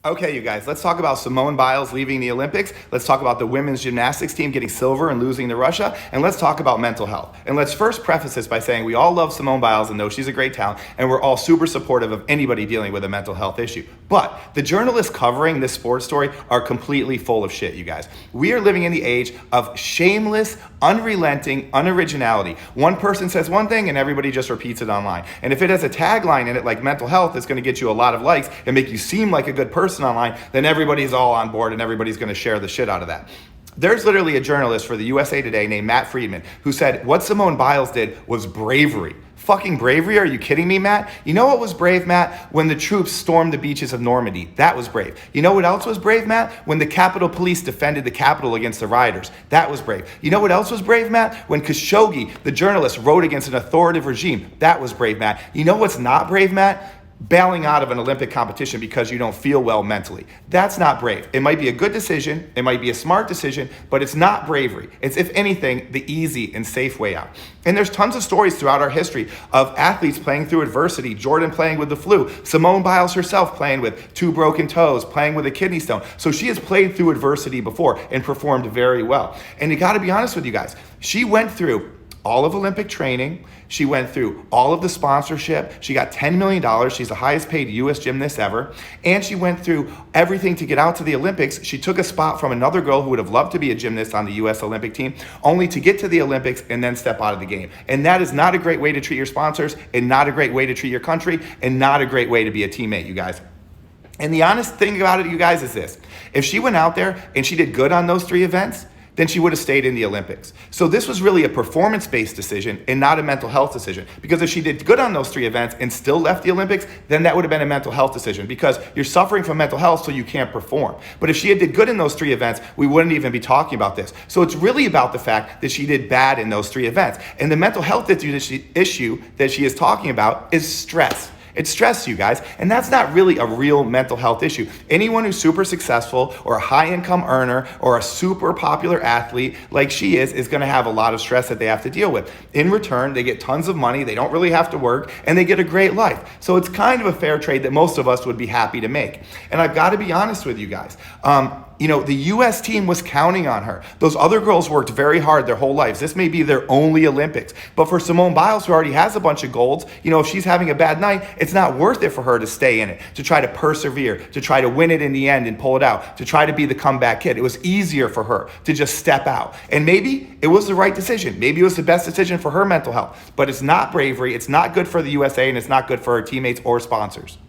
Okay, you guys, let's talk about Simone Biles leaving the Olympics. Let's talk about the women's gymnastics team getting silver and losing to Russia. And let's talk about mental health. And let's first preface this by saying we all love Simone Biles and know she's a great talent, and we're all super supportive of anybody dealing with a mental health issue. But the journalists covering this sports story are completely full of shit, you guys. We are living in the age of shameless, unrelenting unoriginality. One person says one thing and everybody just repeats it online. And if it has a tagline in it like mental health is going to get you a lot of likes and make you seem like a good person online, then everybody's all on board and everybody's going to share the shit out of that. There's literally a journalist for the USA Today named Matt Friedman who said what Simone Biles did was bravery. Fucking bravery? Are you kidding me, Matt? You know what was brave, Matt? When the troops stormed the beaches of Normandy. That was brave. You know what else was brave, Matt? When the Capitol Police defended the Capitol against the rioters. That was brave. You know what else was brave, Matt? When Khashoggi, the journalist, wrote against an authoritative regime. That was brave, Matt. You know what's not brave, Matt? Bailing out of an Olympic competition because you don't feel well mentally. That's not brave. It might be a good decision, it might be a smart decision, but it's not bravery. It's, if anything, the easy and safe way out. And there's tons of stories throughout our history of athletes playing through adversity. Jordan playing with the flu, Simone Biles herself playing with 2 broken toes, playing with a kidney stone. So she has played through adversity before and performed very well. And you gotta be honest with you guys, she went through all of Olympic training. She went through all of the sponsorship. She got $10 million. She's the highest paid U.S. gymnast ever. And she went through everything to get out to the Olympics. She took a spot from another girl who would have loved to be a gymnast on the U.S. Olympic team, only to get to the Olympics and then step out of the game. And that is not a great way to treat your sponsors, and not a great way to treat your country, and not a great way to be a teammate, you guys. And the honest thing about it, you guys, is this. If she went out there and she did good on those 3 events, then she would have stayed in the Olympics. So this was really a performance-based decision and not a mental health decision. Because if she did good on those 3 events and still left the Olympics, then that would have been a mental health decision because you're suffering from mental health so you can't perform. But if she had did good in those 3 events, we wouldn't even be talking about this. So it's really about the fact that she did bad in those 3 events. And the mental health issue that she is talking about is stress. It's stress, you guys, and that's not really a real mental health issue. Anyone who's super successful or a high income earner or a super popular athlete like she is going to have a lot of stress that they have to deal with. In return, they get tons of money, they don't really have to work, and they get a great life. So it's kind of a fair trade that most of us would be happy to make. And I've got to be honest with you guys. The U.S. team was counting on her. Those other girls worked very hard their whole lives. This may be their only Olympics. But for Simone Biles, who already has a bunch of golds, if she's having a bad night, it's not worth it for her to stay in it, to try to persevere, to try to win it in the end and pull it out, to try to be the comeback kid. It was easier for her to just step out. And maybe it was the right decision. Maybe it was the best decision for her mental health. But it's not bravery, it's not good for the USA, and it's not good for her teammates or sponsors.